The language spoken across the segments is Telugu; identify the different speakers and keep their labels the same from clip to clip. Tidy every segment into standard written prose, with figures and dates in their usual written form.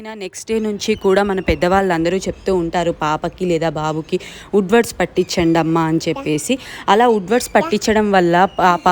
Speaker 1: నెక్స్ట్ డే నుంచి కూడా మన పెద్దవాళ్ళందరూ చెప్తూ ఉంటారు పాపకి లేదా బాబుకి వుడ్వర్డ్స్ పట్టించండి అమ్మ అని చెప్పేసి. అలా వుడ్వర్డ్స్ పట్టించడం వల్ల పాప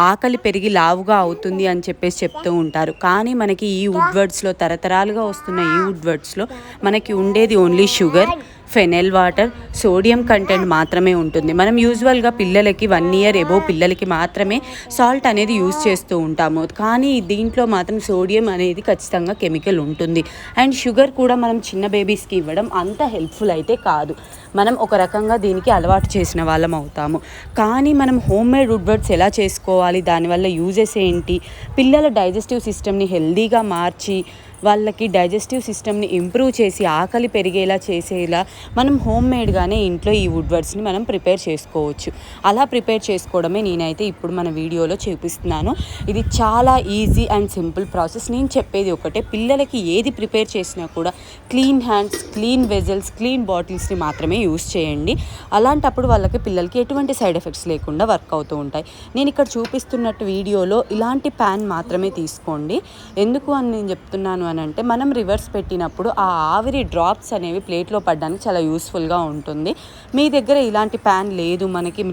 Speaker 1: ఆకలి పెరిగి లావుగా అవుతుంది అని చెప్పేసి చెప్తూ ఉంటారు. కానీ మనకి ఈ వుడ్వర్డ్స్లో తరతరాలుగా వస్తున్న ఈ వుడ్వర్డ్స్లో మనకి ఉండేది only sugar, fennel water, sodium content మాత్రమే ఉంటుంది. మనం యూజువల్గా పిల్లలకి 1 ఇయర్ ఎబో పిల్లలకి మాత్రమే సాల్ట్ అనేది యూజ్ చేస్తూ ఉంటాము. కానీ దీంట్లో మాత్రం సోడియం అనేది ఖచ్చితంగా కెమికల్ ఉంటుంది. అండ్ షుగర్ కూడా మనం చిన్న బేబీస్కి ఇవ్వడం అంత హెల్ప్ఫుల్ అయితే కాదు. మనం ఒక రకంగా దీనికి అలవాటు చేసిన వాళ్ళం అవుతాము. కానీ మనం హోమ్ మేడ్ వుడ్వర్డ్స్ ఎలా చేసుకోవాలి, దానివల్ల యూజెస్ ఏంటి, పిల్లల డైజెస్టివ్ సిస్టమ్ని హెల్దీగా మార్చి వాళ్ళకి డైజెస్టివ్ సిస్టమ్ని ఇంప్రూవ్ చేసి ఆకలి పెరిగేలా చేసేలా మనం హోమ్ మేడ్గానే ఇంట్లో ఈ వుడ్వర్డ్స్ని మనం ప్రిపేర్ చేసుకోవచ్చు. అలా ప్రిపేర్ చేసుకోవడమే నేనైతే ఇప్పుడు మన వీడియోలో చూపిస్తున్నాను. ఇది చాలా ఈజీ అండ్ సింపుల్ ప్రాసెస్. నేను చెప్పేది ఒకటే, పిల్లలకి ఏది ప్రిపేర్ చేసినా కూడా clean hands, clean vessels, clean బాటిల్స్ని మాత్రమే యూస్ చేయండి. అలాంటప్పుడు వాళ్ళకి పిల్లలకి ఎటువంటి సైడ్ ఎఫెక్ట్స్ లేకుండా వర్క్ అవుతూ ఉంటాయి. నేను ఇక్కడ చూపిస్తున్నట్టు వీడియోలో ఇలాంటి ప్యాన్ మాత్రమే తీసుకోండి. ఎందుకు అని నేను చెప్తున్నాను అంటే మనం రివర్స్ పెట్టినప్పుడు ఆ ఆవిరి డ్రాప్స్ అనేవి ప్లేట్లో పడడానికి చాలా యూస్ఫుల్గా ఉంటుంది. మీ దగ్గర ఇలాంటి ప్యాన్ లేదు, మనకి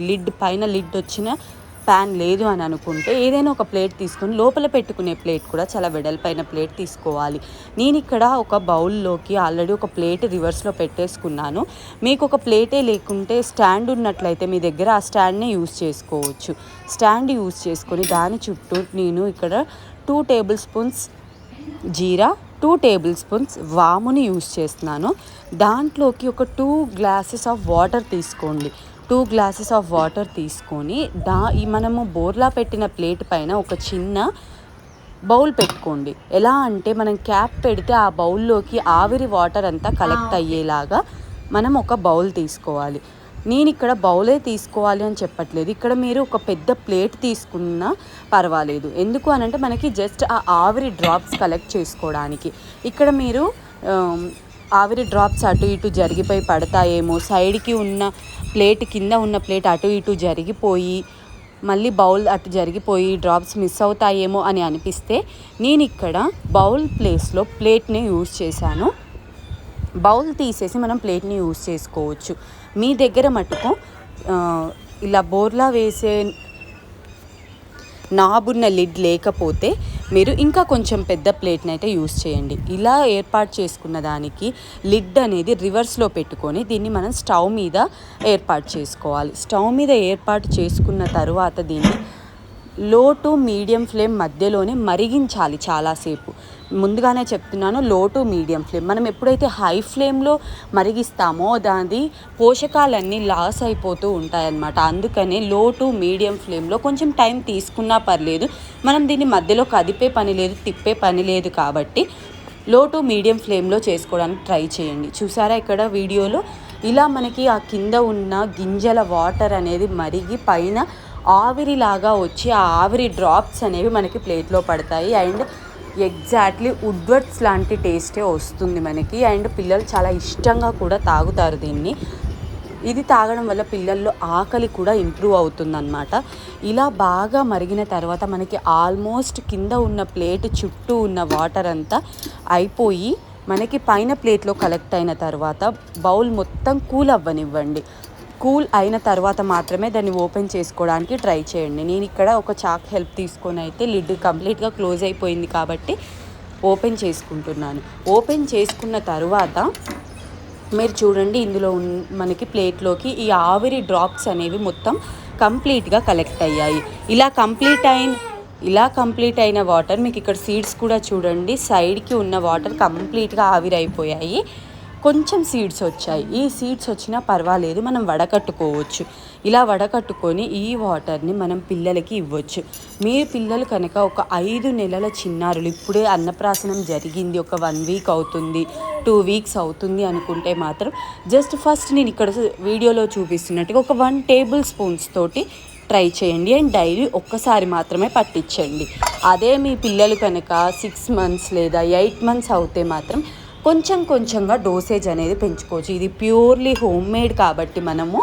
Speaker 1: పైన లిడ్ వచ్చిన ప్యాన్ లేదు అని అనుకుంటే ఏదైనా ఒక ప్లేట్ తీసుకొని లోపల పెట్టుకునే ప్లేట్ కూడా చాలా వెడల్పైన ప్లేట్ తీసుకోవాలి. నేను ఇక్కడ ఒక బౌల్లోకి ఆల్రెడీ ఒక ప్లేట్ రివర్స్లో పెట్టేసుకున్నాను. మీకు ఒక ప్లేటే లేకుంటే స్టాండ్ ఉన్నట్లయితే మీ దగ్గర ఆ స్టాండ్నే యూస్ చేసుకోవచ్చు. స్టాండ్ యూస్ చేసుకొని దాని చుట్టూ నేను ఇక్కడ 2 టేబుల్ స్పూన్స్ జీరా, 2 టేబుల్ స్పూన్స్ వాముని యూస్ చేస్తున్నాను. దాంట్లోకి ఒక 2 గ్లాసెస్ ఆఫ్ వాటర్ తీసుకోండి. 2 గ్లాసెస్ ఆఫ్ వాటర్ తీసుకొని మనము బోర్లా పెట్టిన ప్లేట్ పైన ఒక చిన్న బౌల్ పెట్టుకోండి. ఎలా అంటే మనం క్యాప్ పెడితే ఆ బౌల్లోకి ఆవిరి వాటర్ అంతా కలెక్ట్ అయ్యేలాగా మనం ఒక బౌల్ తీసుకోవాలి. నేను ఇక్కడ బౌలే తీసుకోవాలి అని చెప్పట్లేదు, ఇక్కడ మీరు ఒక పెద్ద ప్లేట్ తీసుకున్నా పర్వాలేదు. ఎందుకు అనంటే మనకి జస్ట్ ఆ ఆవిరి డ్రాప్స్ కలెక్ట్ చేసుకోవడానికి. ఇక్కడ మీరు ఆవిరి డ్రాప్స్ అటు ఇటు జరిగిపోయి పడతాయేమో, సైడ్కి ఉన్న ప్లేట్ కింద ఉన్న ప్లేట్ అటు ఇటు జరిగిపోయి మళ్ళీ బౌల్ అటు జరిగిపోయి డ్రాప్స్ మిస్ అవుతాయేమో అని అనిపిస్తే నేను ఇక్కడ బౌల్ ప్లేస్లో ప్లేట్ని యూజ్ చేశాను. బౌల్ తీసేసి మనం ప్లేట్ని యూజ్ చేసుకోవచ్చు. మీ దగ్గర మటుకు ఇలా బోర్లా వేసే నాబున్న లిడ్ లేకపోతే మీరు ఇంకా కొంచెం పెద్ద ప్లేట్ని అయితే యూస్ చేయండి. ఇలా ఏర్పాటు చేసుకున్న దానికి లిడ్ అనేది రివర్స్లో పెట్టుకొని దీన్ని మనం స్టవ్ మీద ఏర్పాటు చేసుకోవాలి. స్టవ్ మీద ఏర్పాటు చేసుకున్న తర్వాత దీన్ని లో టు మీడియం ఫ్లేమ్ మధ్యలోనే మరిగించాలి చాలాసేపు. ముందుగానే చెప్తున్నాను, లో టు మీడియం ఫ్లేమ్. మనం ఎప్పుడైతే హై ఫ్లేమ్లో మరిగిస్తామో దాని పోషకాలన్నీ లాస్ అయిపోతూ ఉంటాయన్నమాట. అందుకనే లో టు మీడియం ఫ్లేమ్లో కొంచెం టైం తీసుకున్నా పర్లేదు. మనం దీన్ని మధ్యలో కదిపే పని లేదు, తిప్పే పని లేదు కాబట్టి లో టు మీడియం ఫ్లేమ్లో చేసుకోవడానికి ట్రై చేయండి. చూసారా ఇక్కడ వీడియోలో ఇలా మనకి ఆ కింద ఉన్న గింజల వాటర్ అనేది మరిగి పైన ఆవిరిలాగా వచ్చి ఆ ఆవిరి డ్రాప్స్ అనేవి మనకి ప్లేట్లో పడతాయి. అండ్ ఎగ్జాక్ట్లీ వుడ్వర్డ్స్ లాంటి టేస్టే వస్తుంది మనకి. అండ్ పిల్లలు చాలా ఇష్టంగా కూడా తాగుతారు దీన్ని. ఇది తాగడం వల్ల పిల్లల్లో ఆకలి కూడా ఇంప్రూవ్ అవుతుందన్నమాట. ఇలా బాగా మరిగిన తర్వాత మనకి ఆల్మోస్ట్ కింద ఉన్న ప్లేట్ చుట్టూ ఉన్న వాటర్ అంతా అయిపోయి మనకి పైన ప్లేట్లో కలెక్ట్ అయిన తర్వాత బౌల్ మొత్తం కూల్ అవ్వనివ్వండి. కూల్ అయిన తర్వాత మాత్రమే దాన్ని ఓపెన్ చేసుకోవడానికి ట్రై చేయండి. నేను ఇక్కడ ఒక చాక్ హెల్ప్ తీసుకొని అయితే లిడ్ కంప్లీట్గా క్లోజ్ అయిపోయింది కాబట్టి ఓపెన్ చేసుకుంటున్నాను. ఓపెన్ చేసుకున్న తర్వాత మీరు చూడండి, ఇందులో మనకి ప్లేట్లోకి ఈ ఆవిరి డ్రాప్స్ అనేవి మొత్తం కంప్లీట్గా కలెక్ట్ అయ్యాయి. ఇలా కంప్లీట్ అయిన వాటర్ మీకు ఇక్కడ సీడ్స్ కూడా చూడండి, సైడ్కి ఉన్న వాటర్ కంప్లీట్గా ఆవిరి అయిపోయాయి. కొంచెం సీడ్స్ వచ్చాయి. ఈ సీడ్స్ వచ్చినా పర్వాలేదు, మనం వడకట్టుకోవచ్చు. ఇలా వడకట్టుకొని ఈ వాటర్ని మనం పిల్లలకి ఇవ్వచ్చు. మీ పిల్లలు కనుక ఒక 5 నెలల చిన్నారులు, ఇప్పుడే అన్నప్రాసనం జరిగింది, ఒక 1 వీక్ అవుతుంది, 2 వీక్స్ అవుతుంది అనుకుంటే మాత్రం జస్ట్ ఫస్ట్ నేను ఇక్కడ వీడియోలో చూపిస్తున్నట్టుగా ఒక 1 టేబుల్ స్పూన్స్ తోటి ట్రై చేయండి. అండ్ డైలీ ఒక్కసారి మాత్రమే పట్టించండి. అదే మీ పిల్లలు కనుక 6 మంత్స్ లేదా 8 మంత్స్ అవుతే మాత్రం కొంచెంగా డోసేజ్ అనేది పెంచుకోవచ్చు. ఇది ప్యూర్లీ హోమ్ మేడ్ కాబట్టి మనము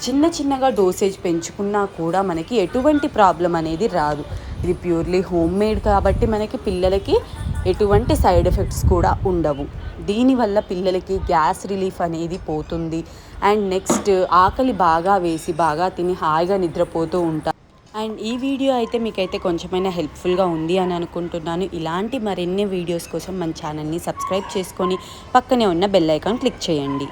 Speaker 1: చిన్నగా డోసేజ్ పెంచుకున్నా కూడా మనకి ఎటువంటి ప్రాబ్లం అనేది రాదు. ఇది ప్యూర్లీ హోమ్ మేడ్ కాబట్టి మనకి పిల్లలకి ఎటువంటి సైడ్ ఎఫెక్ట్స్ కూడా ఉండవు. దీనివల్ల పిల్లలకి గ్యాస్ రిలీఫ్ అనేది పోతుంది. అండ్ నెక్స్ట్ ఆకలి బాగా వేసి బాగా తిని హాయిగా నిద్రపోతూ ఉంటారు. అండ్ ఈ వీడియో అయితే మీకైతే కొంచెమైనా హెల్ప్ఫుల్గా ఉంది అని అనుకుంటున్నాను. ఇలాంటి మరిన్ని వీడియోస్ కోసం మన ఛానల్ని సబ్స్క్రైబ్ చేసుకొని పక్కనే ఉన్న బెల్ ఐకాన్ క్లిక్ చేయండి.